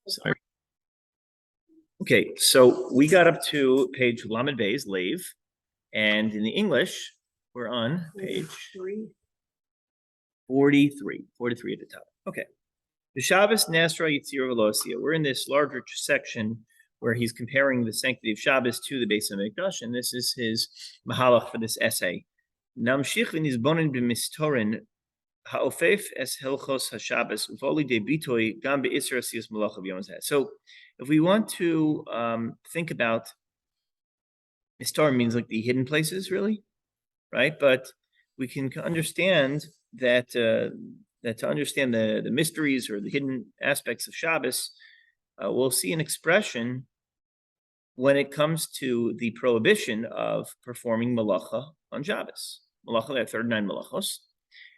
Sorry. Okay, so we got up to page Lamed Beis, Lev, and in the English, we're on page 43 at the top. Okay. The Shabbos Nasra Yitzir Velosia. We're in this larger section where he's comparing the sanctity of Shabbos to the Beis HaMikdash, and this is his mahalach for this essay. Namshich v'nizbonin b'mistorin ha'ofef es hilchos haShabbos uvoli de bitoy gam be'isra asiyas malach of Yom Hazeh. So, if we want to think about mistorin, means like the hidden places, really, right? But we can understand that that to understand the mysteries or the hidden aspects of Shabbos, we'll see an expression when it comes to the prohibition of performing malacha on Shabbos. Malacha, there are 39 malachos,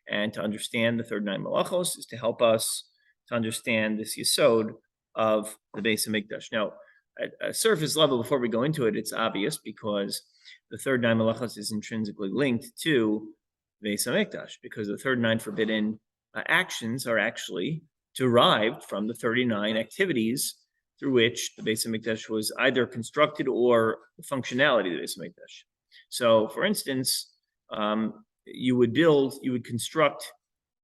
and to understand the 39 malachos is to help us to understand this yesod of the Beis HaMikdash. Now, at a surface level, before we go into it, it's obvious because the 39 malachos is intrinsically linked to Beis HaMikdash, because the 39 forbidden actions are actually derived from the 39 activities through which the Beis HaMikdash was either constructed or the functionality of the Beis HaMikdash. So, for instance, you would construct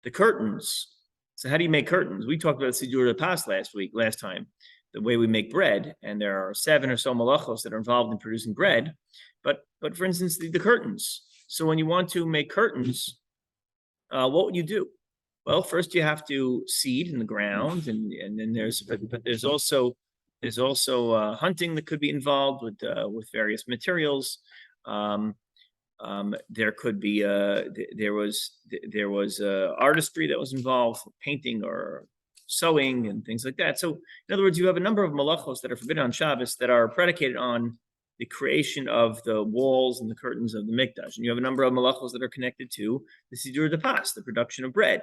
the curtains. So how do you make curtains? We talked about Sidur Pas last time, the way we make bread, and there are 7 or so malachos that are involved in producing bread. But for instance, the curtains. So when you want to make curtains, what would you do? Well, first you have to seed in the ground, and then there's also hunting that could be involved with various materials. There could be there was artistry that was involved, painting or sewing and things like that. So in other words, you have a number of malachos that are forbidden on Shabbos that are predicated on the creation of the walls and the curtains of the Mikdash, and you have a number of malachos that are connected to the Sidur de Pas, the production of bread,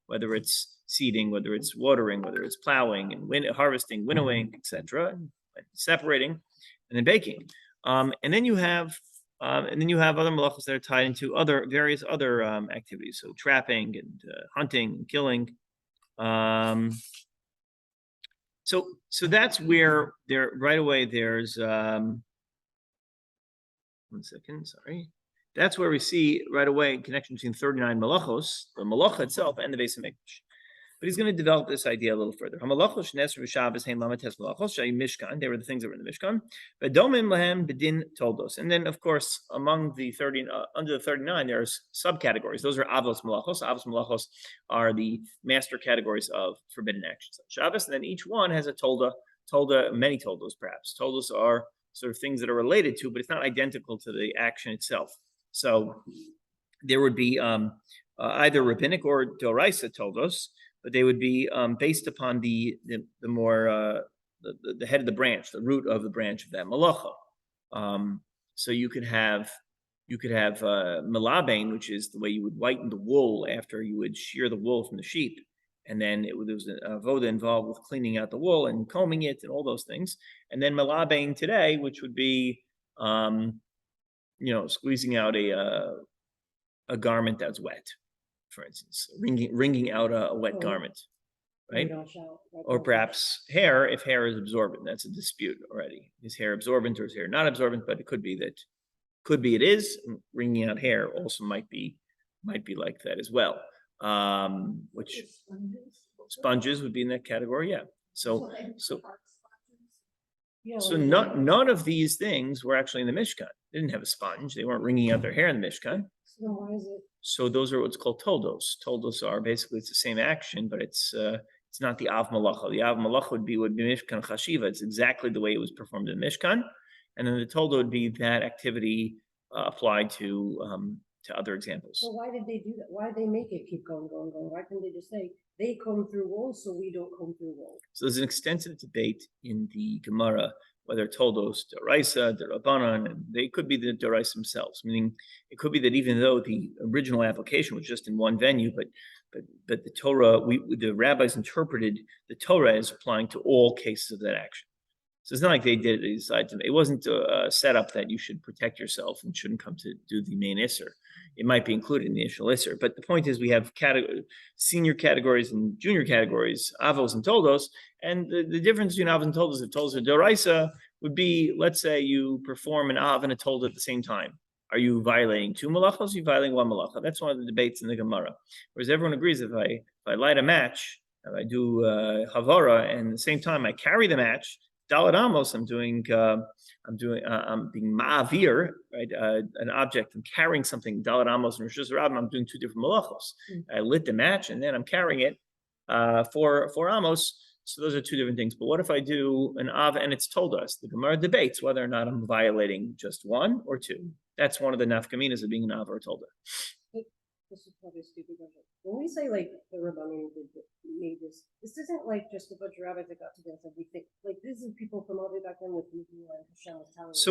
whether it's seeding, whether it's watering, whether it's plowing and harvesting, winnowing, etc., separating, and then baking. And then you have other malachos that are tied into various other activities, so trapping and hunting and killing. So that's where there right away there's 1 second, sorry. That's where we see right away a connection between 39 malachos, the malacha itself, and the Beis HaMikdash. But he's going to develop this idea a little further. They were the things that were in the Mishkan. And then, of course, among the 30, under the 39, there's subcategories. Those are avos malachos. Avos malachos are the master categories of forbidden actions on Shabbos. And then each one has a tolda, many toldos perhaps. Toldos are sort of things that are related to, but it's not identical to the action itself. So there would be either rabbinic or doraisa toldos, but they would be based upon the more the head of the branch, the root of the branch of that malacha. So you could have melabain, which is the way you would whiten the wool after you would shear the wool from the sheep, and then there was an avoda involved with cleaning out the wool and combing it and all those things. And then melabain today, which would be squeezing out a garment that's wet, for instance, wringing out a wet garment, right? Or perhaps hair, if hair is absorbent. That's a dispute already. Is hair absorbent or is hair not absorbent? But it could be it is. Wringing out hair also might be like that as well. Which sponges would be in that category, yeah. So none of these things were actually in the Mishkan. They didn't have a sponge. They weren't wringing out their hair in the Mishkan. So why is it? So those are what's called toldos. Toldos are basically it's the same action, but it's not the av malacha. The av malacha would be Mishkan chashiva. It's exactly the way it was performed in Mishkan, and then the toldo would be that activity applied to other examples. So why did they do that? Why did they make it keep going? Why couldn't they just say they come through walls, so we don't come through walls? So there's an extensive debate in the Gemara whether toldos deraisa, derabanan, and they could be the deraisa themselves. Meaning, it could be that even though the original application was just in one venue, but the Torah, the rabbis interpreted the Torah as applying to all cases of that action. So it's not like they decided to. It wasn't a setup that you should protect yourself and shouldn't come to do the main isser. it might be included in the initial Isser. But the point is we have senior categories and junior categories, Avos and Toldos, and the difference between Avos and Toldos, if Toldos are Doraisa, would be, let's say you perform an Av and a Tolda at the same time. Are you violating two malachos? Or are you violating one malacha? That's one of the debates in the Gemara. Whereas everyone agrees if I light a match, if I do Havara, and at the same time I carry the match, Dalet Amos, I'm being ma'avir, right? An object, I'm carrying something, Dalet Amos and Rosh Hashanah, I'm doing two different malachos. I lit the match and then I'm carrying it for Amos. So those are two different things. But what if I do an Av and it's told us? The Gemara debates whether or not I'm violating just one or two. That's one of the nafkaminas of being an Av or tolda. This is probably stupid. When we say like the Rabbanim made this isn't like just a bunch of rabbis that got together and we think like this is people from all the way back then with Yuhu and Hashem was telling us.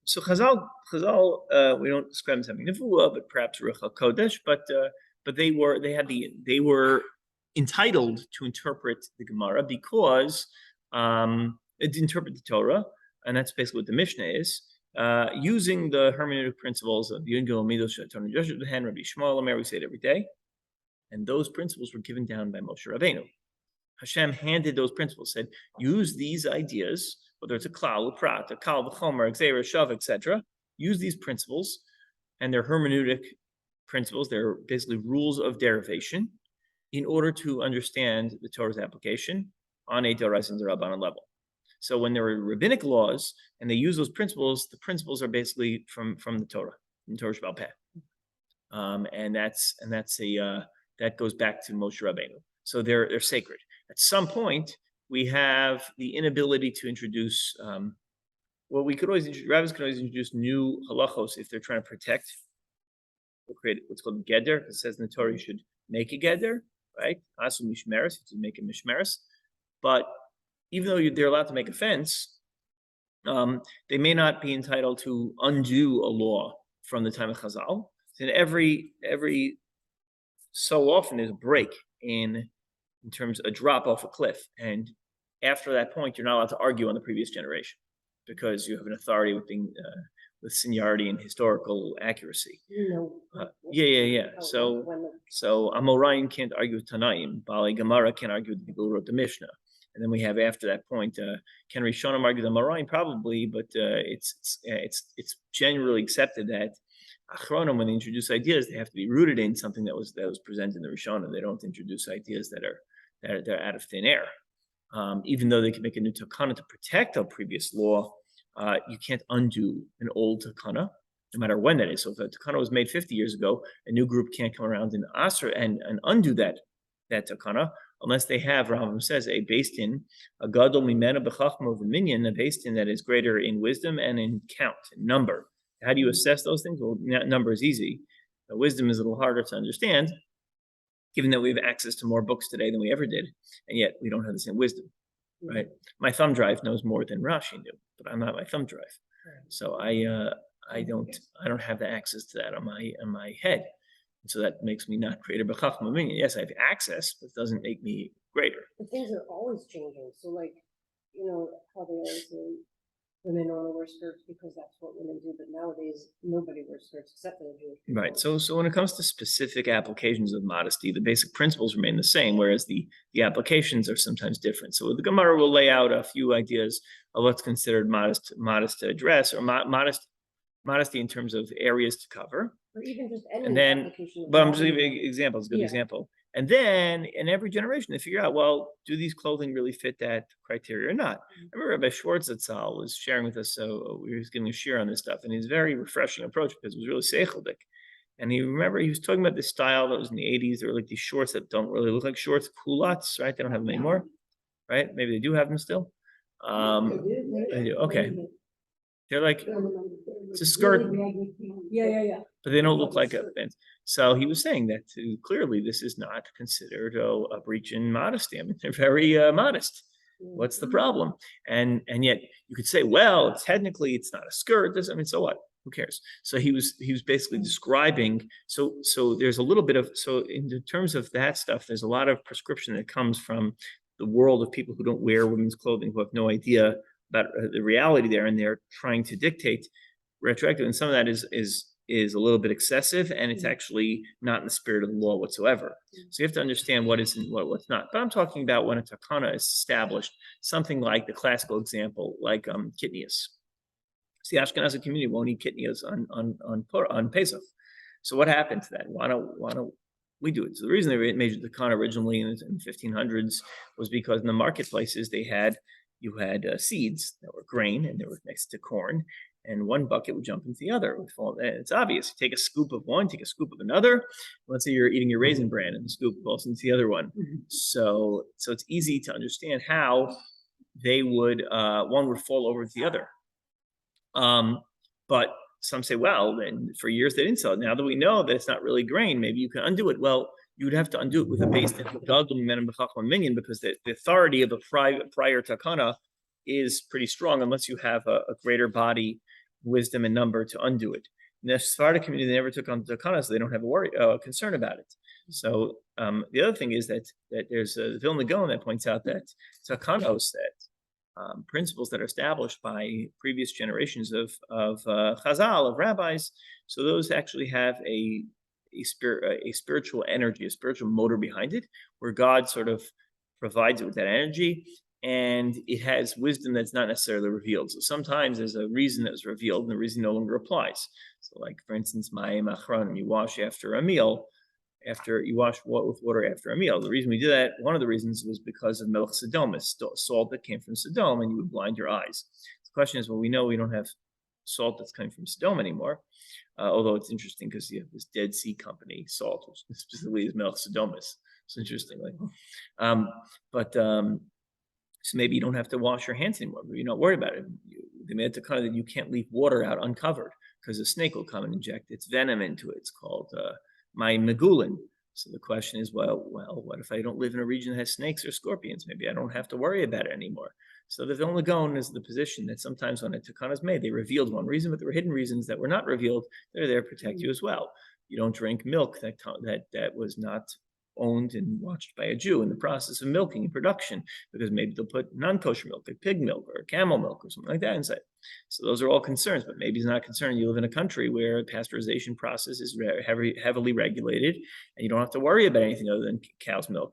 So Chazal, we don't describe them as having nevuah, but perhaps Ruach HaKodesh, but they were entitled to interpret the Gemara because interpret the Torah, and that's basically what the Mishnah is. Using the hermeneutic principles of Yungel Midos Shaton Joshua Behen Rabbi Shmuel Omer, we say it every day, and those principles were given down by Moshe Rabbeinu. Hashem handed those principles, said, use these ideas, whether it's a klal, a prat, a kal, a chomer, a gzeira, shav, etc. Use these principles, and they're hermeneutic principles. They're basically rules of derivation, in order to understand the Torah's application on a Dorais and Rabbanan level. So when there are rabbinic laws and they use those principles, the principles are basically from the Torah, from Torah Sheba'al Peh, and that goes back to Moshe Rabbeinu. So they're sacred. At some point, we have the inability to introduce. Rabbis could always introduce new halachos if they're trying to protect or create what's called geder. It says in the Torah you should make a geder, right? Asu mishmeres, to make a mishmeres, but even though they're allowed to make a fence, they may not be entitled to undo a law from the time of Chazal. And every so often there's a break in terms of a drop off a cliff, and after that point, you're not allowed to argue on the previous generation because you have an authority with seniority and historical accuracy. Yeah. So Amoraim can't argue with Tanaim. Bali Gemara can't argue with the people who wrote the Mishnah. And then we have after that point, can Rishonim argue the Amoraim? Probably, but it's generally accepted that Achronim, when they introduce ideas, they have to be rooted in something that was presented in the Rishonim. They don't introduce ideas that are out of thin air. Even though they can make a new takana to protect a previous law, you can't undo an old takana, no matter when that is. So if a takana was made 50 years ago, a new group can't come around and undo that takana, unless they have, Rambam says, a based in a gadol mimena b'chachma of a minyan, a based in that is greater in wisdom and in count, in number. How do you assess those things? Well, number is easy. Wisdom is a little harder to understand, given that we have access to more books today than we ever did, and yet we don't have the same wisdom, right? My thumb drive knows more than Rashi knew, but I'm not my thumb drive, so I don't have the access to that on my head, and so that makes me not greater. But yes, I have access, but it doesn't make me greater. But things are always changing. So, like, how they always say women want to wear skirts because that's what women do, but nowadays nobody wears skirts except for the Jewish people. Right. So when it comes to specific applications of modesty, the basic principles remain the same, whereas the applications are sometimes different. So the Gemara will lay out a few ideas of what's considered modest dress, or modesty in terms of areas to cover. Or even just any application. But I'm just giving examples, good example. And then in every generation, they figure out, well, do these clothing really fit that criteria or not? I remember Rabbi Schwartz Zatzal was sharing with us, so we were giving a share on this stuff, and he's a very refreshing approach because it was really seichelic. And he was talking about this style that was in the 80s. There were like these shorts that don't really look like shorts, culottes, right? They don't have them anymore, right? Maybe they do have them still. They do. Okay. They're like, it's a skirt. Yeah. But they don't look like a fence. So he was saying that clearly this is not considered a breach in modesty. I mean, they're very modest. What's the problem? And yet you could say, well, technically it's not a skirt. So what? Who cares? So he was basically describing. So there's a little bit of, so in terms of that stuff, there's a lot of prescription that comes from the world of people who don't wear women's clothing, who have no idea about the reality there, and they're trying to dictate retroactive. And some of that is is a little bit excessive, and it's actually not in the spirit of the law whatsoever. So you have to understand what is and what's not. But I'm talking about when a takana is established, something like the classical example, like kitnius. See, Ashkenazi community won't eat kitnius on Pesach. So what happened to that? Why don't we do it? So the reason they made the takana originally in the 1500s was because in the marketplaces you had seeds that were grain and they were next to corn, and one bucket would jump into the other. It would fall. And it's obvious. You take a scoop of one, take a scoop of another. Let's say you're eating your raisin bran, and the scoop falls into the other one. So it's easy to understand how they would one would fall over the other. But some say, well, then for years they didn't sell it. Now that we know that it's not really grain, maybe you can undo it. Well, you would have to undo it with a base minion, because the authority of the prior takana is pretty strong unless you have a greater body, wisdom, and number to undo it. In the Sephardic community, they never took on the takana, so they don't have a concern about it. So the other thing is that there's a Vilna Gaon that points out that takanos, that principles that are established by previous generations of Chazal, of rabbis, so those actually have a spiritual energy, a spiritual motor behind it, where God sort of provides it with that energy, and it has wisdom that's not necessarily revealed. So sometimes there's a reason that was revealed, and the reason no longer applies. So, like for instance, mayim achronim, you wash after a meal. After you wash with water after a meal. The reason we did that, one of the reasons, was because of melech Sodomus, salt that came from Sodom, and you would blind your eyes. The question is, well, we know we don't have salt that's coming from Sodom anymore, although it's interesting because you have this Dead Sea Company salt, which specifically is melech Sodomus. It's interesting. So maybe you don't have to wash your hands anymore, but you're not worried about it. They made it to kind of that you can't leave water out uncovered because a snake will come and inject its venom into it. It's called my megulin. So the question is, well, what if I don't live in a region that has snakes or scorpions? Maybe I don't have to worry about it anymore. So the Vilna Gaon is the position that sometimes when a takana is made, they revealed one reason, but there were hidden reasons that were not revealed. They're there to protect you as well. You don't drink milk that was not owned and watched by a Jew in the process of milking and production, because maybe they'll put non-kosher milk, like pig milk or camel milk or something like that inside. So those are all concerns, but maybe it's not a concern. You live in a country where the pasteurization process is heavily regulated, and you don't have to worry about anything other than cow's milk.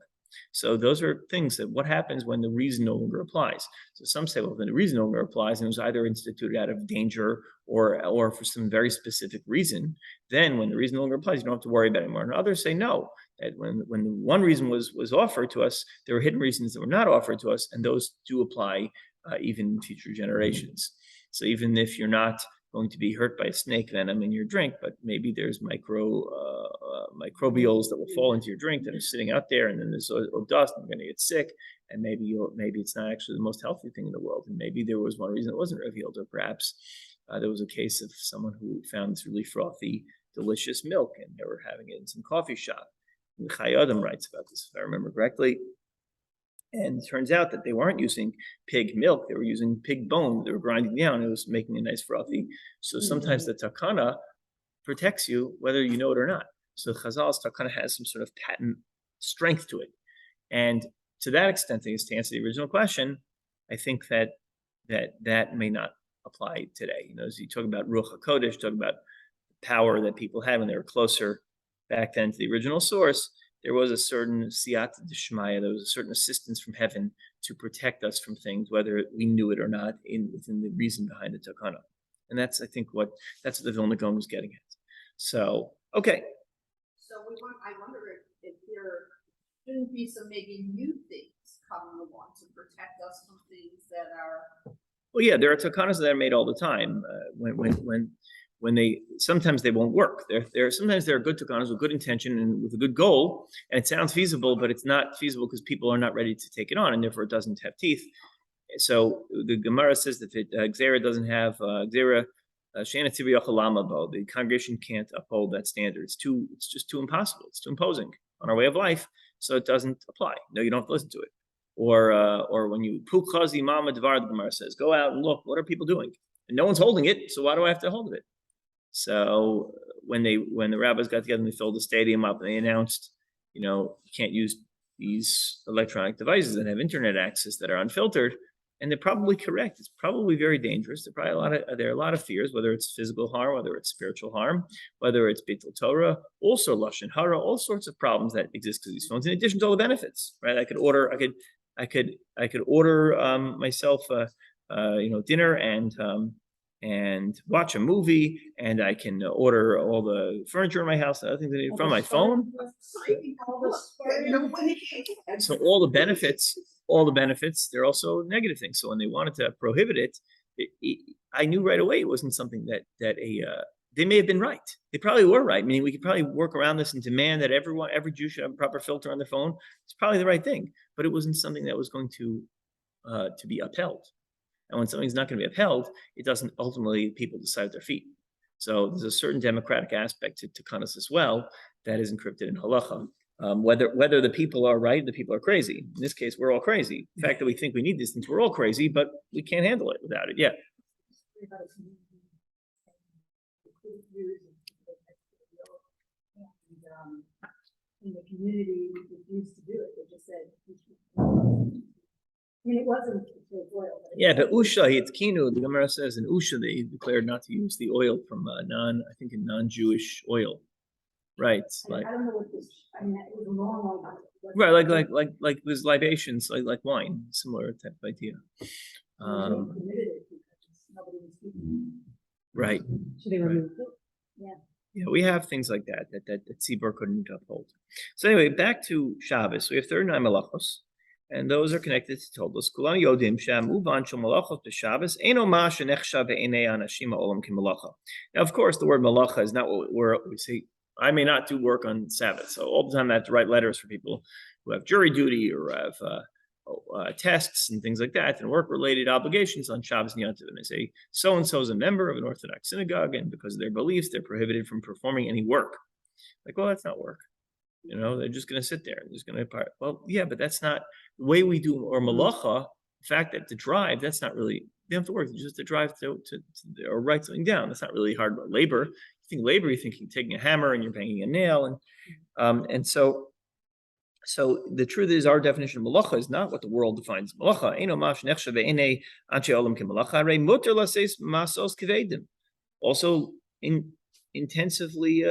So those are things that what happens when the reason no longer applies. So some say, well, then the reason no longer applies, and it was either instituted out of danger or for some very specific reason, then when the reason no longer applies, you don't have to worry about it anymore. And others say no, that when the one reason was offered to us, there were hidden reasons that were not offered to us, and those do apply even in future generations. So even if you're not going to be hurt by snake venom in your drink, but maybe there's microbials that will fall into your drink that are sitting out there, and then there's dust, and you're going to get sick, and maybe it's not actually the most healthy thing in the world, and maybe there was one reason it wasn't revealed, or perhaps there was a case of someone who found this really frothy, delicious milk, and they were having it in some coffee shop. And Chai Adam writes about this, if I remember correctly. And it turns out that they weren't using pig milk; they were using pig bone. They were grinding down. It was making a nice frothy. So sometimes the takana protects you whether you know it or not. So Chazal's takana has some sort of patent strength to it, and to that extent, to answer the original question, I think that may not apply today. As you talk about Ruach HaKodesh, talk about the power that people had when they were closer back then to the original source. There was a certain siyata d'shmaya, there was a certain assistance from heaven to protect us from things, whether we knew it or not, within the reason behind the takana. And that's, I think, that's what the Vilna Gaon was getting at. So, okay. So I wonder if there shouldn't be some maybe new things coming along to protect us from things that are. Well, yeah, there are takanas that are made all the time. Sometimes they won't work. Sometimes there are good takanas with good intention and with a good goal, and it sounds feasible, but it's not feasible because people are not ready to take it on, and therefore it doesn't have teeth. So the Gemara says that if Gzera doesn't have Gzera, the congregation can't uphold that standard. It's just too impossible. It's too imposing on our way of life, so it doesn't apply. No, you don't have to listen to it. Or when you Pukhazi Mama Dvar, the Gemara says, go out and look, what are people doing? And no one's holding it, so why do I have to hold it? So when the rabbis got together and they filled the stadium up, and they announced, you can't use these electronic devices that have internet access that are unfiltered. And they're probably correct. It's probably very dangerous. There are a lot of fears, whether it's physical harm, whether it's spiritual harm, whether it's Beitul Torah, also Lashon Hara, all sorts of problems that exist because of these phones, in addition to all the benefits, right? I could order myself dinner and watch a movie, and I can order all the furniture in my house and other things I need from my phone. So all the benefits, they're also negative things. So when they wanted to prohibit it, I knew right away it wasn't something that they may have been right. They probably were right. Meaning we could probably work around this and demand that every Jew should have a proper filter on their phone. It's probably the right thing, but it wasn't something that was going to be upheld. And when something's not going to be upheld, it doesn't ultimately people decide with their feet. So there's a certain democratic aspect to Kanas as well that is encrypted in halacha. Whether the people are right, the people are crazy. In this case, we're all crazy. The fact that we think we need these things, we're all crazy, but we can't handle it without it. Yeah. And the community refused to do it. They just said, I mean, it wasn't oil. Yeah, but Usha, Hitkinu, the Gemara says in Usha they declared not to use the oil from non-Jewish oil. Right. I don't know what this, I mean, it was a long time. Right, like there's libations, like wine, similar type of idea. Right. Should they remove it? Yeah, we have things like that Tzibur couldn't uphold. So anyway, back to Shabbos. We have 39 malachos, and those are connected to Toldos. Kulam yodim she'amuvan shel malachos b'Shabbos eino ma shenechshav be'enei anashim ha'olam k'malacha. Now, of course, the word malacha is not what we say. I may not do work on Sabbath, so all the time I have to write letters for people who have jury duty or have tests and things like that, and work-related obligations on Shabbos and Yom Tov. And they say so-and-so is a member of an Orthodox synagogue, and because of their beliefs, they're prohibited from performing any work. Like, well, that's not work. They're just going to sit there and just going to. Well, yeah, but that's not the way we do or malacha. The fact that to drive, that's not really. They don't have to work. Just to drive to or write something down. That's not really hard labor. You think labor, you're thinking taking a hammer and you're banging a nail, and so. So the truth is, our definition of malacha is not what the world defines malacha. Also, intensively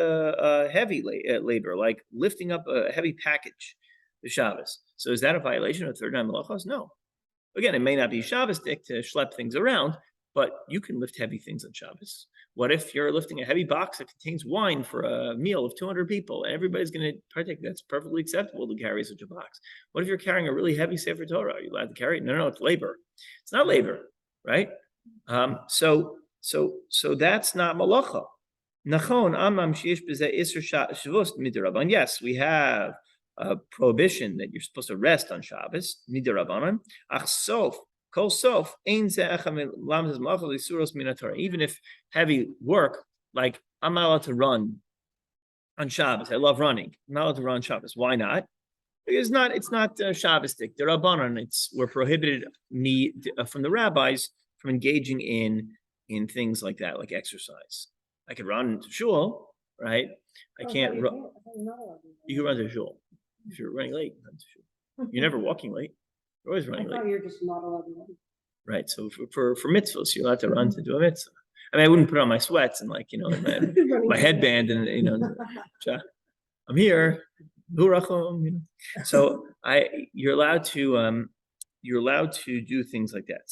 heavy labor, like lifting up a heavy package, the Shabbos. So is that a violation of 39 malachos? No. Again, it may not be Shabbos-dik to schlep things around, but you can lift heavy things on Shabbos. What if you're lifting a heavy box that contains wine for a meal of 200 people and everybody's going to partake? That's perfectly acceptable to carry such a box. What if you're carrying a really heavy Sefer Torah? Are you allowed to carry it? No, it's labor. It's not labor, right? So that's not malacha. Nachon amam sheish b'zeh isur shavos midirabanan. Yes, we have a prohibition that you're supposed to rest on Shabbos midirabanan. Ach sof. Even if heavy work, like I'm not allowed to run on Shabbos. I love running. I'm not allowed to run on Shabbos. Why not? Because it's not Shabbos-dik. The Rabbanan, we're prohibited from the rabbis from engaging in things like that, like exercise. I could run to shul, right? I can't run. You can run to shul if you're running late. Run to shul. You're never walking late. You're always running late. You're just not allowed to run. Right. So for mitzvahs, you're allowed to run to do a mitzvah. I mean, I wouldn't put on my sweats and my headband and I'm here. So you're allowed to do things like that.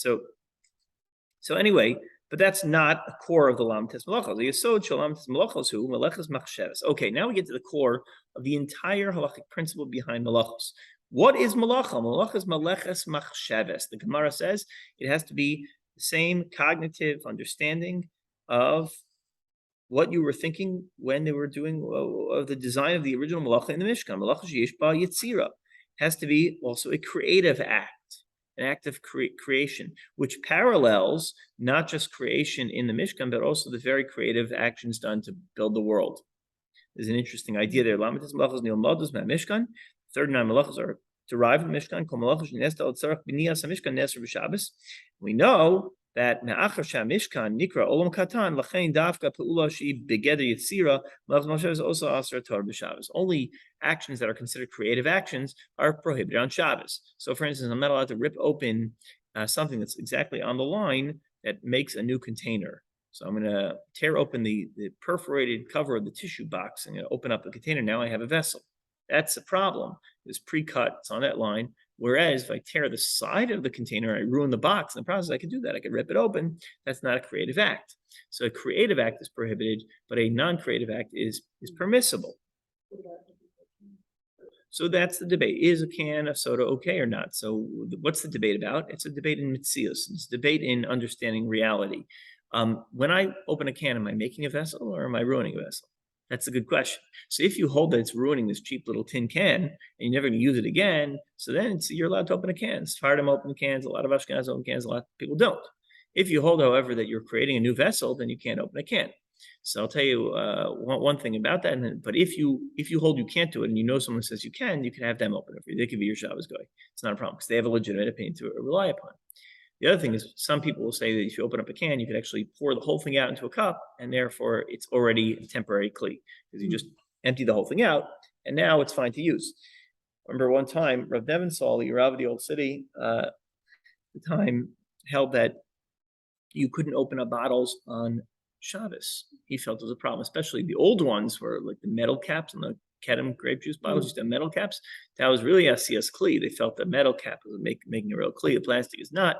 So anyway, but that's not a core of the Lamtes Malachos. The Yesod Shel Lamtes Malachos hu Melechas Machshavos. Okay, now we get to the core of the entire halachic principle behind Malachos. What is malacha? Malacha is maleches machshavos. The Gemara says it has to be the same cognitive understanding of what you were thinking when they were doing of the design of the original malacha in the Mishkan. Malacha sheyesh ba yitzira has to be also a creative act, an act of creation, which parallels not just creation in the Mishkan, but also the very creative actions done to build the world. There's an interesting idea there. Lamatis malachos nilmados ma'mishkan. 39 malachos are derived from Mishkan. We know that me'achar she'Mishkan nikra olam katan lachein davka pe'ula she'i begeder yitzira malachos machshavos is also asar Torah b'Shabbos. Only actions that are considered creative actions are prohibited on Shabbos. So, for instance, I'm not allowed to rip open something that's exactly on the line that makes a new container. So I'm going to tear open the perforated cover of the tissue box. I'm going to open up the container. Now I have a vessel. That's a problem. It's pre-cut. It's on that line. Whereas if I tear the side of the container, I ruin the box. In the process, I can do that. I can rip it open. That's not a creative act. So a creative act is prohibited, but a non-creative act is permissible. So that's the debate. Is a can of soda okay or not? So what's the debate about? It's a debate in mitzias. It's a debate in understanding reality. When I open a can, am I making a vessel or am I ruining a vessel? That's a good question. So if you hold that it's ruining this cheap little tin can and you're never going to use it again, so then you're allowed to open a can. Sfardim open cans. A lot of Ashkenazim open cans. A lot of people don't. If you hold, however, that you're creating a new vessel, then you can't open a can. So I'll tell you one thing about that. But if you hold you can't do it, and you know someone says you can have them open it for you. They could be your Shabbos guy. It's not a problem because they have a legitimate opinion to rely upon. The other thing is some people will say that if you open up a can, you could actually pour the whole thing out into a cup, and therefore it's already a temporary kli because you just empty the whole thing out, and now it's fine to use. Remember one time, Rav Nevin Saul, the Rav of the Old City, at the time held that you couldn't open up bottles on Shabbos. He felt it was a problem, especially the old ones were like the metal caps on the Kedem grape juice bottles used to have metal caps. That was really SCS kli. They felt the metal cap was making a real kli. The plastic is not.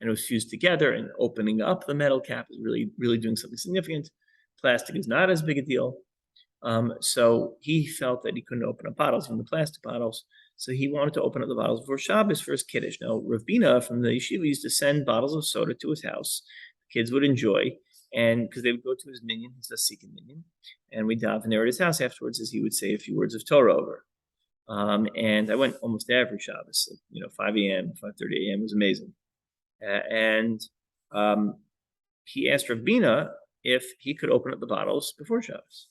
And it was fused together, and opening up the metal cap is really doing something significant. Plastic is not as big a deal. So he felt that he couldn't open up bottles, even the plastic bottles. So he wanted to open up the bottles before Shabbos for his kiddush. Now, Rav Bina from the yeshiva used to send bottles of soda to his house. The kids would enjoy, and because they would go to his minyan, his Asikin minyan, and we'd daven there at his house afterwards, as he would say a few words of Torah over. And I went almost every Shabbos, 5 a.m., 5:30 a.m. It was amazing. He asked Rav Bina if he could open up the bottles before Shabbos.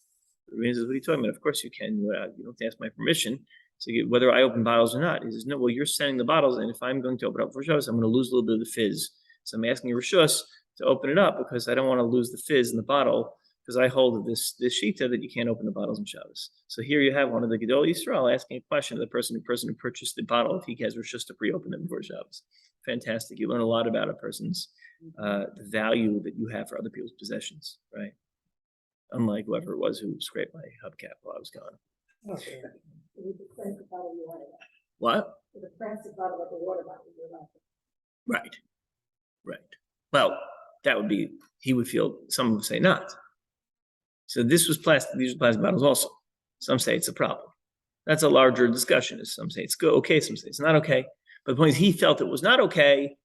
Rav Bina says, "What are you talking about? Of course you can. You don't have to ask my permission. So whether I open bottles or not." He says, "No, well, you're sending the bottles, and if I'm going to open up before Shabbos, I'm going to lose a little bit of the fizz. So I'm asking your rishus to open it up because I don't want to lose the fizz in the bottle because I hold this shita that you can't open the bottles on Shabbos." So here you have one of the Gedol Yisrael asking a question of the person who purchased the bottle if he has rishus to pre-open it before Shabbos. Fantastic. You learn a lot about a person's the value that you have for other people's possessions, right? Unlike whoever it was who scraped my hubcap while I was gone. Okay. With the plastic bottle you wanted. What? With the plastic bottle of the water bottle you wanted. Right. Well, that would be, he would feel, some would say not. So this was plastic, these are plastic bottles also. Some say it's a problem. That's a larger discussion. Some say it's good, okay, some say it's not okay. But the point is, he felt it was not okay,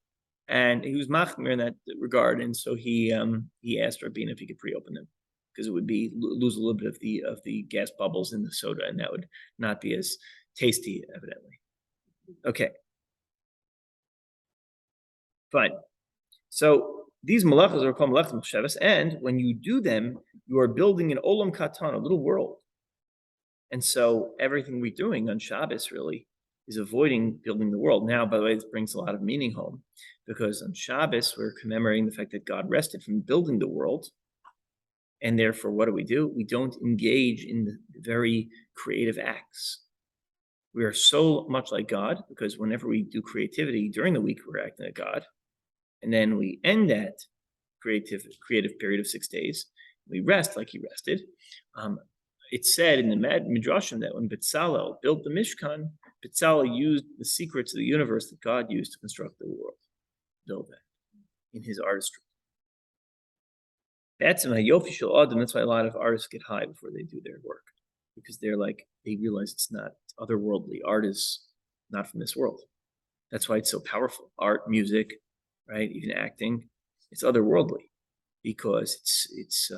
and he was machmir in that regard, and so he asked Rabin if he could pre-open them because it would be lose a little bit of the gas bubbles in the soda, and that would not be as tasty, evidently. Okay, fine. So these malachas are called malachas machshavas, and when you do them, you are building an olam katan, a little world. And so everything we're doing on Shabbos really is avoiding building the world. Now, by the way, this brings a lot of meaning home because on Shabbos, we're commemorating the fact that God rested from building the world. And therefore, what do? We don't engage in the very creative acts. We are so much like God because whenever we do creativity during the week, we're acting like God. And then we end that creative period of 6 days. We rest like he rested. It's said in the Midrashim that when Bezalel built the Mishkan, Bezalel used the secrets of the universe that God used to construct the world, build that in his artistry. That's why a lot of artists get high before they do their work, because they realize it's not otherworldly. Art is not from this world. That's why it's so powerful. Art, music, right? Even acting, it's otherworldly because it's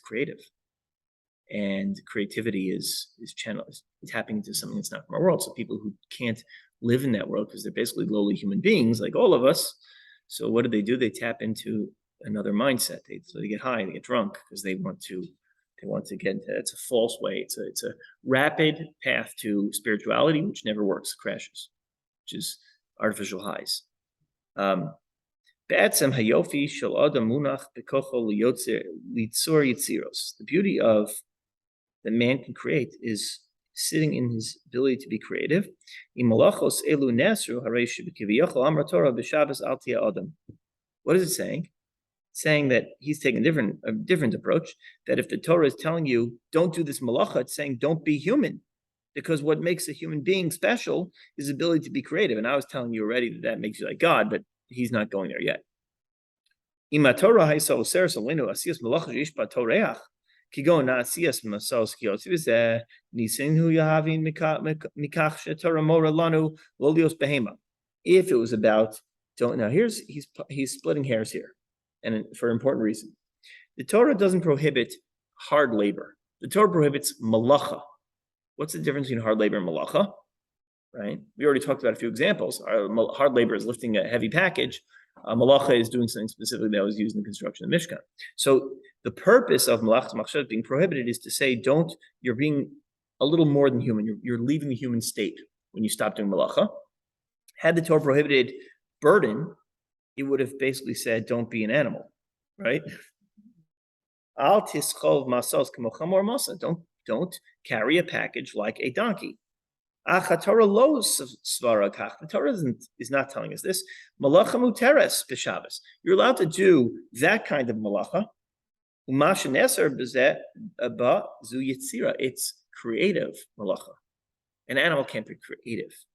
creative. And creativity is channeled, it's tapping into something that's not from our world. So people who can't live in that world because they're basically lowly human beings like all of us. So what do? They tap into another mindset. They get high, they get drunk because they want to get into. It's a false way. It's a rapid path to spirituality, which never works, crashes, which is artificial highs. The beauty of that man can create is sitting in his ability to be creative. What is it saying? Saying that he's taking a different approach, that if the Torah is telling you, don't do this malacha, it's saying, don't be human. Because what makes a human being special is the ability to be creative. And I was telling you already that makes you like God, but he's not going there yet. If it was about, now he's splitting hairs here, and for an important reason. The Torah doesn't prohibit hard labor. The Torah prohibits malacha. What's the difference between hard labor and malacha? Right? We already talked about a few examples. Hard labor is lifting a heavy package. Malacha is doing something specifically that was used in the construction of the Mishkan. So the purpose of malachas machshavos being prohibited is to say, you're being a little more than human. You're leaving the human state when you stop doing malacha. Had the Torah prohibited burden, it would have basically said, don't be an animal, right? Al tischov masos k'mo chamor masa. Don't carry a package like a donkey. The Torah is not telling us this. Malacha muteres b'Shabbos. You're allowed to do that kind of malacha. It's creative malacha. An animal can't be creative.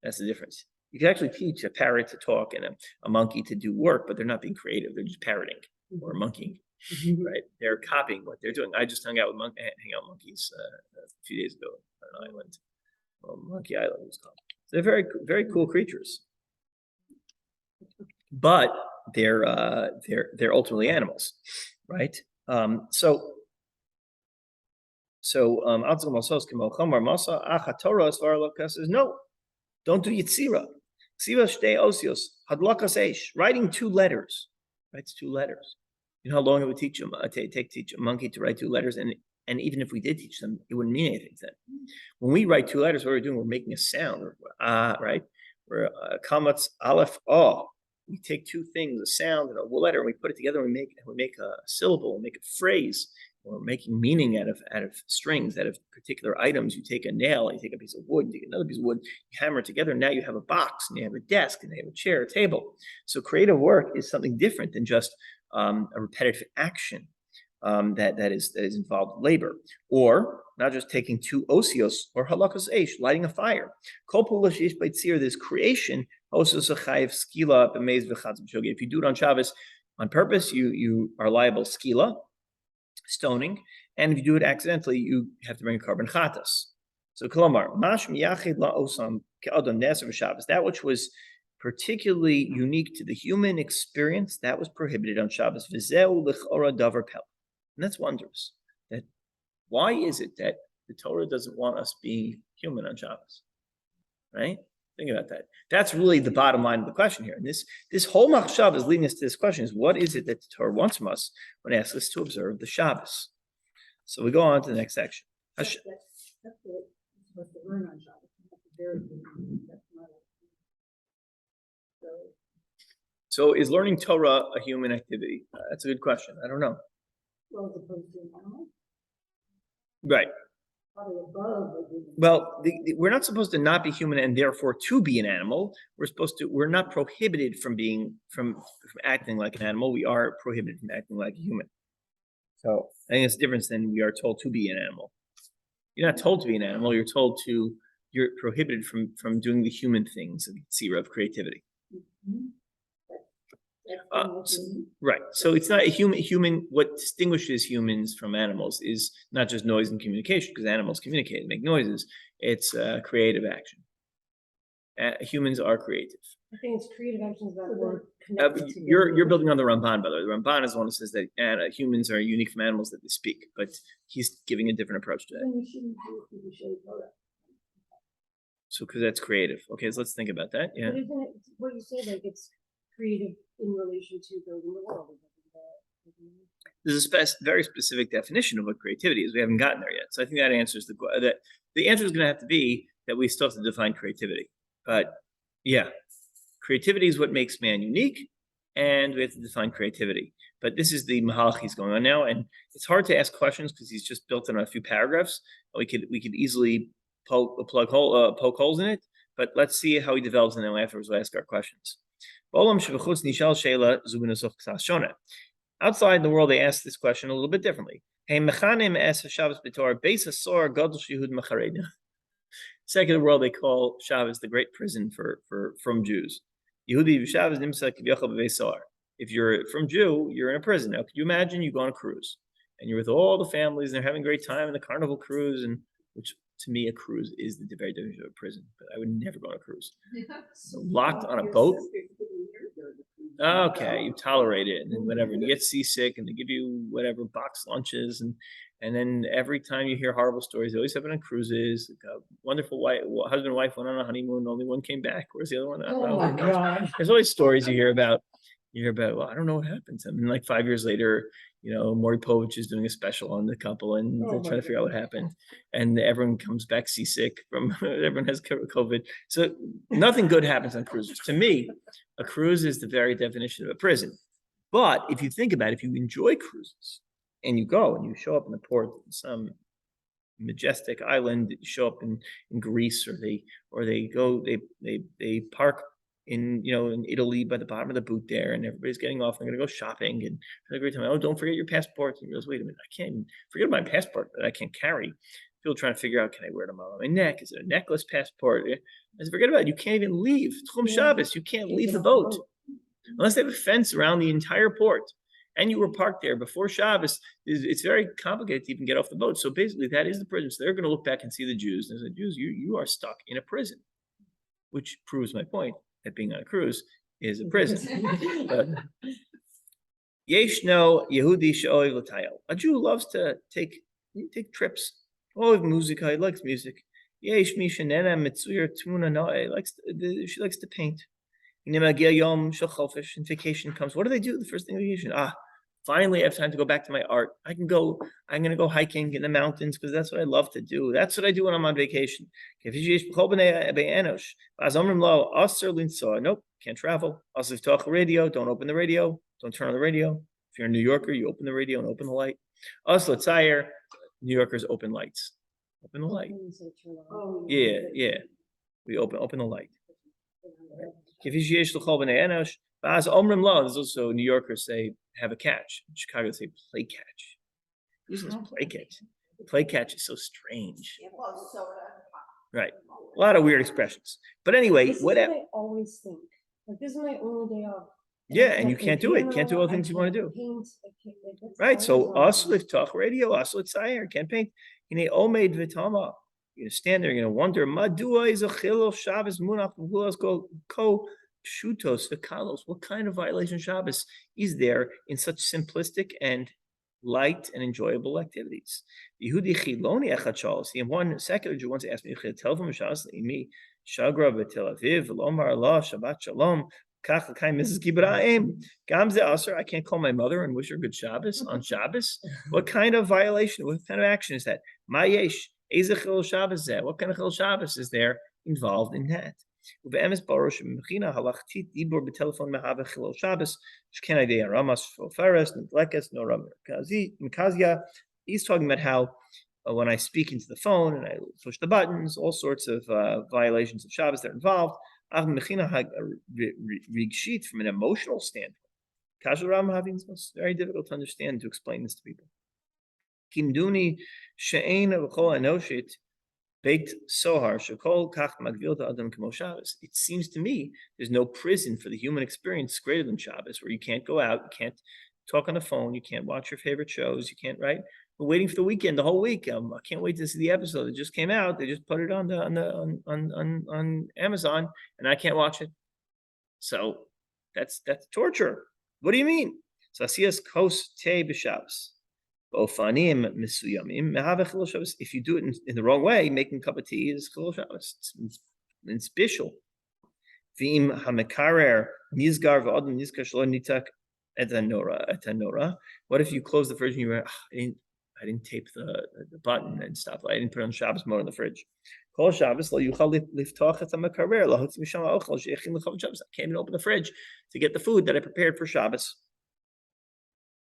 That's the difference. You can actually teach a parrot to talk and a monkey to do work, but they're not being creative. They're just parroting or monkeying, right? They're copying what they're doing. I just hung out with monkeys a few days ago on an island. Monkey Island was called. They're very, very cool creatures, but they're ultimately animals, right? So says no, don't do yitzira. Writing 2 letters. Writes 2 letters. You know how long it would teach a monkey to write 2 letters, and even if we did teach them, it wouldn't mean anything to them. When we write 2 letters, what we're doing, we're making a sound, right? We're kamatz aleph oh. We take 2 things, a sound and a letter, and we put it together. And we make a syllable, we make a phrase. We're making meaning out of strings, out of particular items. You take a nail, you take a piece of wood, you take another piece of wood, you hammer it together. And now you have a box, and you have a desk, and you have a chair, a table. So creative work is something different than just a repetitive action. That is involved labor, or not just taking 2 osios or halakas eish, lighting a fire. This creation if you do it on Shabbos on purpose, you are liable skila, stoning, and if you do it accidentally, you have to bring a carbon chatas. So kolomar mash miyachid la osam ke'adam neser v'Shabbos, that which was particularly unique to the human experience, that was prohibited on Shabbos. V'zeu l'chora davar pel. And that's wondrous. That why is it that the Torah doesn't want us being human on Shabbos? Right? Think about that. That's really the bottom line of the question here. And this whole machshav is leading us to this question: is what is it that the Torah wants from us when it asks us to observe the Shabbos? So we go on to the next section. That's what you're supposed to learn on Shabbos. That's a very good thing. That's my life. So is learning Torah a human activity? That's a good question. I don't know. Well, as opposed to an animal? Right. Probably above a human. Well, we're not supposed to not be human and therefore to be an animal. We're not prohibited from acting like an animal. We are prohibited from acting like a human. So I think it's different than we are told to be an animal. You're not told to be an animal. You're prohibited from doing the human things of creativity. Mm-hmm. Right. So it's not a human. What distinguishes humans from animals is not just noise and communication, because animals communicate and make noises. It's creative action. Humans are creative. I think it's creative actions that were You're building on the Ramban, by the way. The Ramban is the one who says that humans are unique from animals, that they speak, but he's giving a different approach to that. Then you shouldn't do it if you show Torah. So because that's creative. Okay, so let's think about that. Yeah. But isn't it what you say, like it's creative in relation to building the world? There's a very specific definition of what creativity is. We haven't gotten there yet. So I think that answers the answer is going to have to be that we still have to define creativity. But yeah, creativity is what makes man unique, and we have to define creativity. But this is the mahalach he's going on now, and it's hard to ask questions because he's just built on a few paragraphs. We could easily poke holes in it. But let's see how he develops, and then afterwards we'll ask our questions. Outside the world, they ask this question a little bit differently. Secular world, they call Shabbos the great prison from Jews. If you're from Jew, you're in a prison. Now, could you imagine you go on a cruise and you're with all the families and they're having a great time in the Carnival cruise, and which to me a cruise is the very definition of a prison, but I would never go on a cruise. Locked on a boat. Okay, you tolerate it, and then whatever. You get seasick, and they give you whatever box lunches, and then every time you hear horrible stories, they always happen on cruises. Like a wonderful husband and wife went on a honeymoon, only one came back. Where's the other one? Oh my God. There's always stories you hear about. Well, I don't know what happens. I mean, like 5 years later, Maury Povich is doing a special on the couple, and they're trying to figure out what happened. And everyone comes back seasick from everyone has COVID. So nothing good happens on cruises. To me, a cruise is the very definition of a prison. But if you think about it, if you enjoy cruises and you go and you show up in the port of some majestic island, you show up in Greece, or they park in Italy by the bottom of the boot there, and everybody's getting off. They're going to go shopping and have a great time. Oh, don't forget your passport. And he goes, wait a minute, I can't forget my passport that I can't carry. People trying to figure out, can I wear it on my neck? Is it a necklace passport? I said, forget about it. You can't even leave. Tchum Shabbos, you can't leave the boat unless they have a fence around the entire port. And you were parked there before Shabbos. It's very complicated to even get off the boat. So basically, that is the prison. So they're going to look back and see the Jews. And they say, Jews, you are stuck in a prison, which proves my point that being on a cruise is a prison. But Yeshno Yehudi she'ohev l'tayel. A Jew loves to take trips. Ohev muzika, he likes music. Yesh mi shenena mitzuyer tmuna noe. She likes to paint. Yom shel chofesh, and vacation comes. What do they do the first thing of vacation? Finally, I have time to go back to my art. I'm going to go hiking in the mountains because that's what I love to do. That's what I do when I'm on vacation. Nope, can't travel. Talk radio. Don't open the radio. Don't turn on the radio. If you're a New Yorker, you open the radio and open the light. New Yorkers open lights. Open the light. Yeah. We open the light. There's also New Yorkers say have a catch. In Chicago, they say play catch. Usually it's play catch. Play catch is so strange. Right. A lot of weird expressions. But anyway, This is what I always think. Like, this is my only day off. Yeah, and you can't do it. Can't do all the things you want to do. Right. So us with talk radio, us with Sayer, can't paint. Omeid Vitama. You're going to stand there, you're going to wonder, Madua is a chilul Shabbos munach ko pshutos v'kalos. What kind of violation of Shabbos is there in such simplistic and light and enjoyable activities? Yehudi chiloni echad shalos. And one secular Jew once asked me, "Telephone Shabbos imi shagra b'Tel Aviv v'lomar Allah Shabbat Shalom kach l'kaim Mrs. Gibraim gamze aser." I can't call my mother and wish her good Shabbos on Shabbos. What kind of violation? What kind of action is that? Mayesh. What kind of chil Shabbos is there involved in that? He's talking about how when I speak into the phone and I push the buttons, all sorts of violations of Shabbos that are involved. From an emotional standpoint, it's very difficult to understand, to explain this to people. Kimduni she'ein v'chol anoshit beit sohar shekol kach magvil ta'adam k'mo Shabbos. It seems to me there's no prison for the human experience greater than Shabbos, where you can't go out, you can't talk on the phone, you can't watch your favorite shows, you can't. Right? We're waiting for the weekend the whole week. I can't wait to see the episode that just came out. They just put it on Amazon, and I can't watch it. So that's torture. What do you mean? So asiyas kos te b'Shabbos. If you do it in the wrong way, making a cup of tea is chilul Shabbos. It's bishul. V'im hamekarer nizgar v'adam nizkar shelo nitak et hanora. What if you close the fridge and you were, I didn't tape the button and stuff. I didn't put it on Shabbos mode in the fridge. Kol Shabbos lo yuchal liftach et hamekarer lahotzi misham ha'ochel she'echin l'chavod Shabbos. I can't even open the fridge to get the food that I prepared for Shabbos.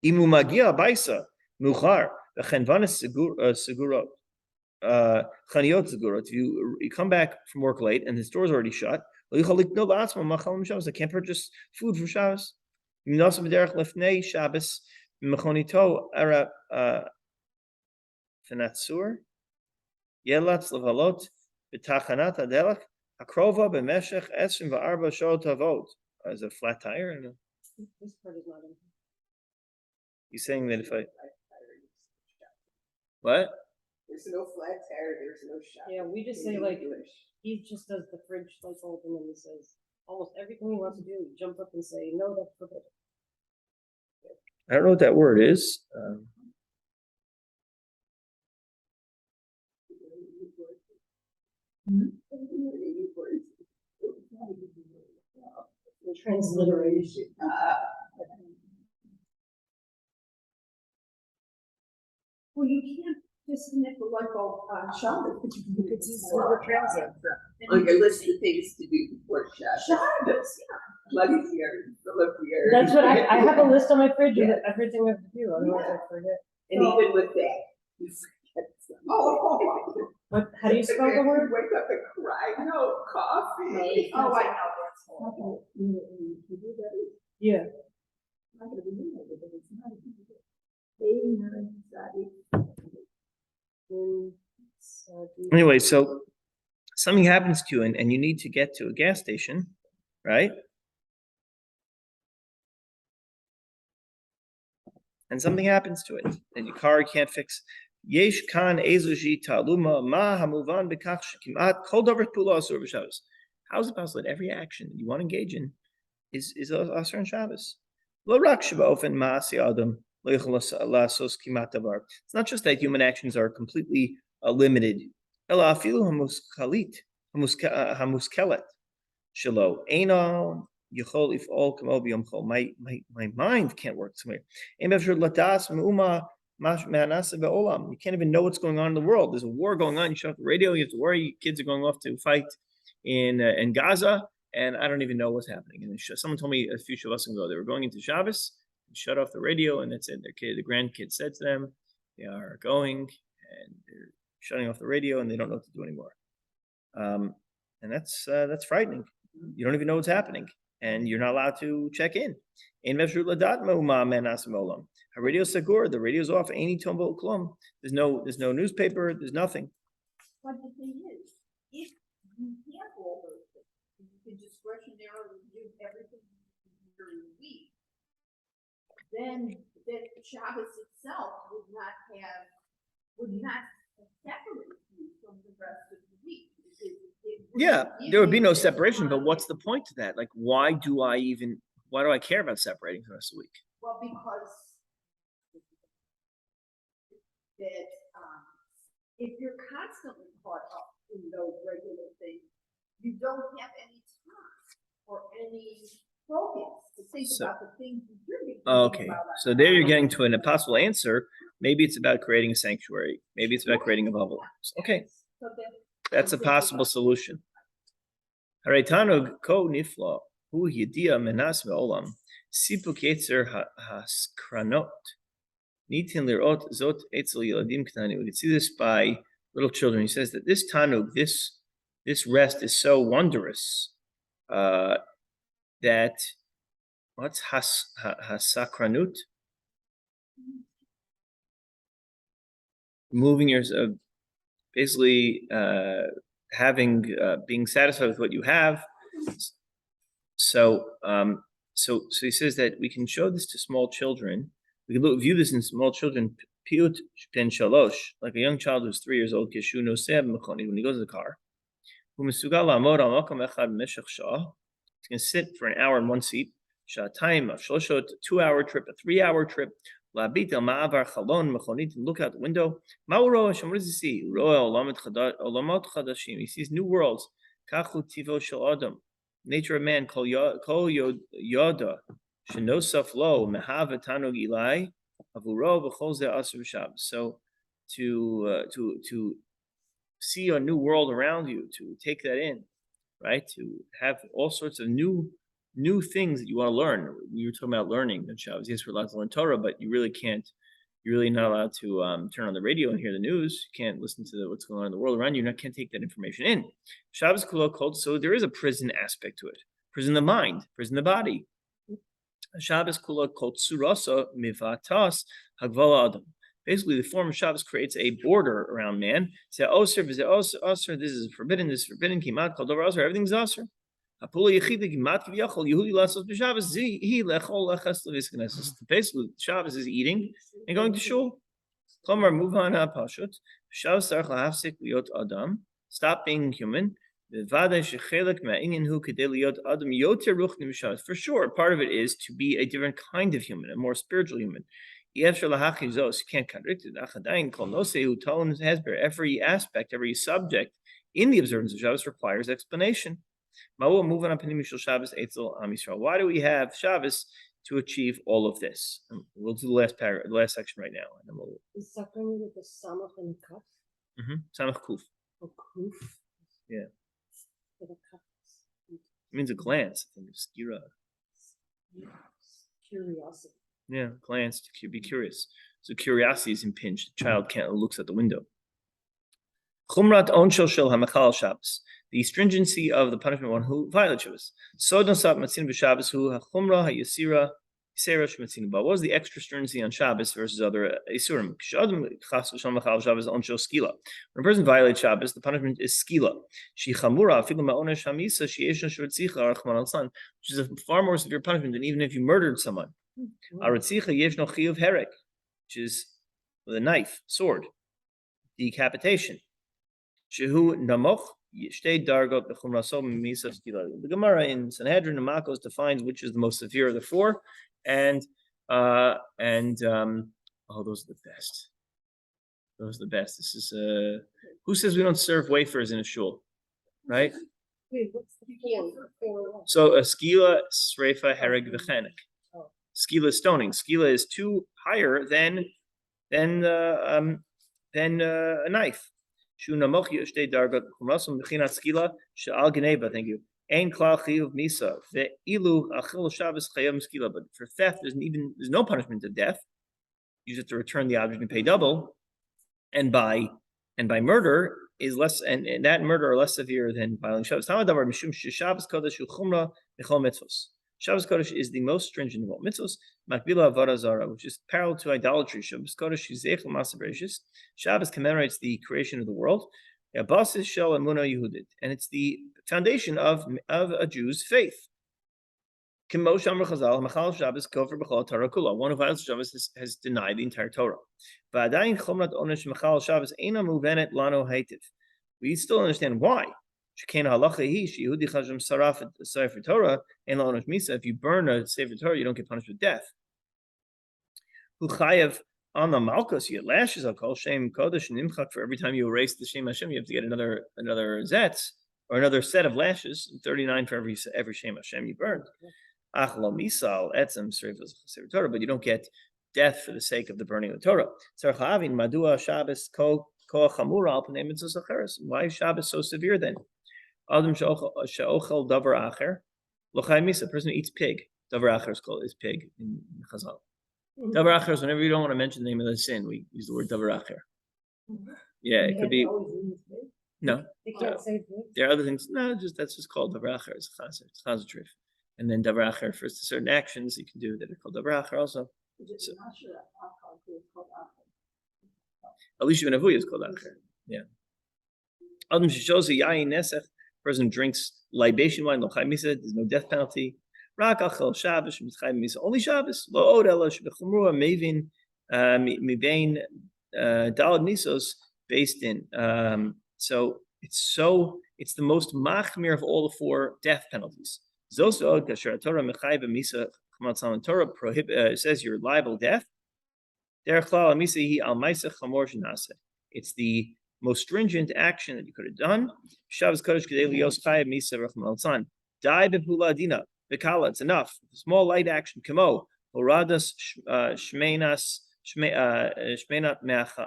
Imu magia baisa. Muchar, the chenvanis segurot. chaniot zigurot. If you come back from work late and the store's already shut, I can't purchase food for Shabbos. Shabbos mechonito ara fenatsur yelatz levalot b'tachanat adelach hakrova b'meshech 24 shot havot. Is it a flat tire? Or no? This part is not in. He's saying that if I what? There's no flat tire, there's no shop. Yeah, we just say like, he just does the fridge like open and he says, almost everything he wants to do, he jump up and say, no, that's forbidden. I don't know what that word is. Transliteration. Well, you can't disconnect the light bulb on Shabbos, but you could use Google Translate. On your list of things to do before Shabbos. Shabbos, yeah. Plug it here, fill up here. That's what I have a list on my fridge of everything I have to do, otherwise I forget. And even with that, you forget some. Oh. What, how do you spell the word? Wake up and cry, no coffee. Oh, I know, that's horrible. Yeah. Not gonna be new, but it's not a big deal. Anyway, so something happens to you and you need to get to a gas station, right? And something happens to it, and your car can't fix. Yesh kan ezuji taluma ma hamuvan bekach shekimat kol davar pula asur b'Shabbos. How is it possible that every action that you want to engage in is asur on Shabbos? Lo rak shebaofen ma'asi adam lo yichol la'asos kimat davar. It's not just that human actions are completely limited. Ela afilu hamuskelet shelo eino. My mind can't work this way. You can't even know what's going on in the world. There's a war going on. You shut off the radio. You have to worry. Kids are going off to fight in Gaza, and I don't even know what's happening. And someone told me a few Shabbos ago they were going into Shabbos, shut off the radio, and that's it. The grandkids said to them, they are going, and they're shutting off the radio, and they don't know what to do anymore. And that's frightening. You don't even know what's happening. And you're not allowed to check in. Radio segur, the radio's off. There's no newspaper. There's nothing. But the thing is, if you have all those things, you can discretionarily do everything during the week, then Shabbos itself would not separate you from the rest of the week. Yeah, there would be no separation, but what's the point to that? Like, why do I care about separating the rest of the week? Well, because that if you're constantly caught up in those regular things, you don't have any time or any focus to think about the things you should be thinking about. So there you're getting to an impossible answer. Maybe it's about creating a sanctuary. Maybe it's about creating a bubble. Okay. So that's a possible solution. Haretano ko nifla hu yedia menas ve'olam sipuk yetzer haskranot nitin lirot zot etzel yeladim ktani. We can see this by little children. He says that this tanug, this rest is so wondrous that what's hasakranut? Moving yourself. Basically, being satisfied with what you have. So he says that we can show this to small children. We can view this in small children. Piut ben shalosh, like a young child who's 3 years old. Kishu noseh b'mechoni, when he goes to the car. He's going to sit for an hour in one seat. Sha'atayim, 2-hour trip, a 3-hour trip. Labit el ma'avar chalon mechonit, and look out the window. Ma'uro Hashem, what does he see? Olamot chadashim. He sees new worlds. Kachu tivo shel adam, nature of man. Kol yoda shenosaf lo mehav tanug ilai avuro v'chol ze asur b'Shabbos. So to see a new world around you, to take that in, right? To have all sorts of new things that you want to learn. We were talking about learning on Shabbos. Yes, we're allowed to learn Torah, but you really can't You're really not allowed to turn on the radio and hear the news. You can't listen to what's going on in the world around you. You can't take that information in. Shabbos Kula called, so there is a prison aspect to it. Prison of the mind, prison of the body. Shabbos Kula called Surasa Mivatas Hagvala Adam. Basically, the form of Shabbos creates a border around man. Say, Osir, visit Osir, this is forbidden, this is forbidden, Kimat, Kol Davar Osir, everything's Osir. Basically, Shabbos is eating and going to shul. Stop being human. For sure, part of it is to be a different kind of human, a more spiritual human. You can't contradict it. Every aspect, every subject in the observance of Shabbos requires explanation. Why do we have Shabbos to achieve all of this? We'll do the last section right now, and then we'll. Is suffering with the samach and the kuf? Samach kuf. Or kuf? Yeah. For the kuf. It means a glance. I think of skira. Curiosity. Yeah, glance to be curious. So curiosity is impinged. The child looks at the window. Chumrat onshel shel hamachal Shabbos. The stringency of the punishment of one who violates Shabbos. So don't stop matzin b'Shabbos who hachumra hayasira yisera shmatzin. But what was the extra stringency on Shabbos versus other isurim? When a person violates Shabbos, the punishment is skila. She chamura afilu ma'onesh hamisa she'eshna shvatzicha arachman al san, which is a far more severe punishment than even if you murdered someone. Aratzicha yeshno chiyuv herek, which is with a knife, sword, decapitation. Shehu namoch. The Gemara in Sanhedrin and Makos defines which is the most severe of the four, and those are the best. Those are the best. This is who says we don't serve wafers in a shul, right? Wait, what's the four? So a skila, sreifa, hereg, v'chenek. Skila is stoning. Skila is higher than a knife. Thank you. Ain klal chiyuv misa ve'ilu achil Shabbos chayam skila. But for theft, there's no punishment of death. You just have to return the object and pay double. And by murder is less, and that murder are less severe than violating Shabbos. Shabbos Kodesh chumra b'chol mitzvos. Shabbos Kodesh is the most stringent of all mitzvos. Makbila avodah zara, which is parallel to idolatry. Shabbos Kodesh yizech l'masa bereshis. Shabbos commemorates the creation of the world. Abbas is shel emunah yehudit, and it's the foundation of a Jew's faith. Kimosh amar Chazal, machal Shabbos kofer b'chol Torah kula. One who violates Shabbos has denied the entire Torah. V'adayin chomrat onesh machal Shabbos eina muvenet lano haitiv. We still understand why. If you burn a Sefer Torah, you don't get punished with death. On the Malchus, you get lashes. I'll call Shem Kodesh and Imchak for every time you erase the Shem Hashem, you have to get another zetz or another set of lashes. 39 for every Shem Hashem you burned. But you don't get death for the sake of the burning of the Torah. Why is Shabbos so severe then? Adam she'ochel davar acher lochai misa. A person who eats pig. Davar acher is pig in Chazal. Davar acher is whenever you don't want to mention the name of the sin, we use the word davar acher. Yeah, it could be. No, They can't say this. there are other things. No, that's just called davar acher. It's chazer trif. And then davar acher refers to certain actions you can do that are called davar acher also. So, Elisha ben Avuya is called acher. Yeah. Adam sheshosa yayin nesech. Person drinks libation wine, there's no death penalty. Only Shabbos. Based in. So it's the most machmir of all the four death penalties. Torah says you're liable to death. It's the most stringent action that you could have done. Shabbos Kodesh Kedei Lios Chayav Misa Rachman al Tzan. Die bepula dina bekala. It's enough. Small light action. Kamo horadas shmeinat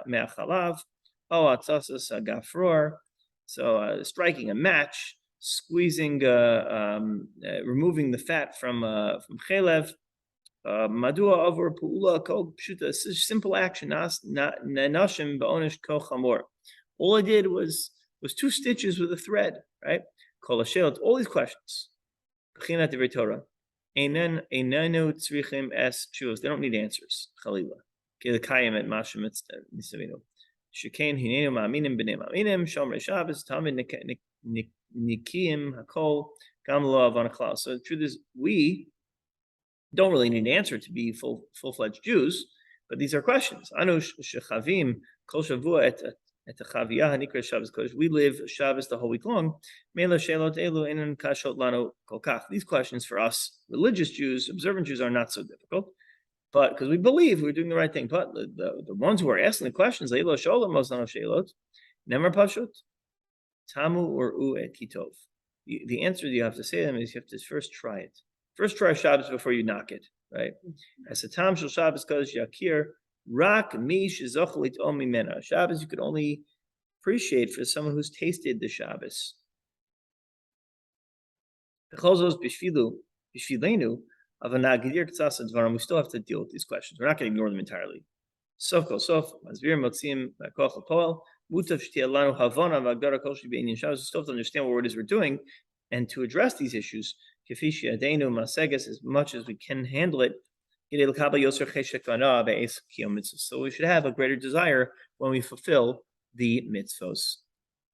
meachalav. Oh atzasas gafror. So striking a match, squeezing, removing the fat from chelev. Madua over pu'ula kol pshuta. It's a simple action. Nashim ba'onish kol chamor. All I did was 2 stitches with a thread, right? Kol hashelot. All these questions. B'chinat divrei Torah. Einenu tzrichim es tshuvos. They don't need answers. Chalila. Kelekayim et mashim nisavinu. Shekain hinenu ma'aminim b'nei ma'aminim. Shomrei Shabbos. Tamid nikim hakol. Gam lo avon klal. So the truth is, we don't really need an answer to be full-fledged Jews, but these are questions. Anu shechavim kol shavua et chaviyah hanikra Shabbos Kodesh. We live Shabbos the whole week long. Mela shelot elu enan kashot lanu kol kach. These questions for us religious Jews, observant Jews, are not so difficult, but because we believe we're doing the right thing. But the ones who are asking the questions, leilo sholam mosano shelot, nemar pashut, tamu or u et kitov. The answer you have to say to them is you have to first try it. First try Shabbos before you knock it, right? As a tam shel Shabbos Kodesh yakir rak mi shezoch litom mimena. Shabbos you could only appreciate for someone who's tasted the Shabbos. B'chol b'shvilenu avanagidir k'tzas advarim. We still have to deal with these questions. We're not going to ignore them entirely. Sof kol sof mazvir motzim b'koch l'poel mutav shtiya lanu havana v'agdara kol sheb'inyan Shabbos. We still have to understand what it is we're doing, and to address these issues. As much as we can handle it, so we should have a greater desire when we fulfill the mitzvos.